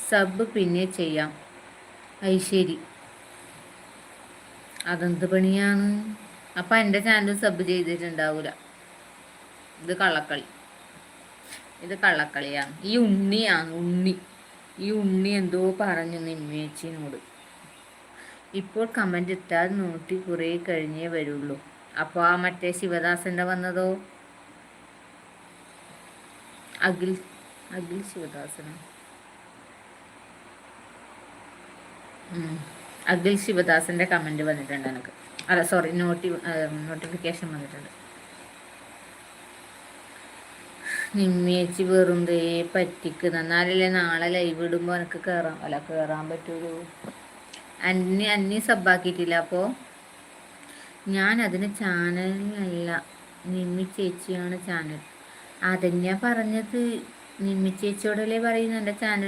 Sub പിന്നെ ചെയ്യാം. ശരി, അതെന്ത് പണിയാണ്? അപ്പം എൻ്റെ ചാനൽ സബ് ചെയ്തിട്ടുണ്ടാവൂല. ഇത് കള്ളക്കളിയാണ്. ഈ ഉണ്ണി എന്തോ പറഞ്ഞു നിമ്മേച്ചിനോട്. ഇപ്പോൾ കമൻ്റ് ഇട്ടാൽ നോട്ടി കുറേ കഴിഞ്ഞേ വരുള്ളൂ. അപ്പോൾ ആ മറ്റേ ശിവദാസൻ്റെ വന്നതോ? അഖിൽ ശിവദാസനോ? അഖിൽ ശിവദാസൻ്റെ കമൻറ്റ് വന്നിട്ടുണ്ട് എനിക്ക്. അല്ല സോറി, നോട്ടിഫിക്കേഷൻ വന്നിട്ടുണ്ട്. നിമ്മേച്ചി വെറുതെ പറ്റിക്കുന്ന. എന്നാലല്ലേ നാളെ ലൈവ് ഇടുമ്പോൾ എനിക്ക് കയറാൻ പറ്റുള്ളൂ. അന്നി സബ്ബാക്കിയിട്ടില്ല. അപ്പോൾ ഞാൻ അതിന് ചാനലല്ല, നിമ്മി ചേച്ചിയാണ് ചാനൽ. അതെന്നാ പറഞ്ഞത്? നിമ്മി ചേച്ചിയോടല്ലേ പറയുന്നത് എൻ്റെ ചാനൽ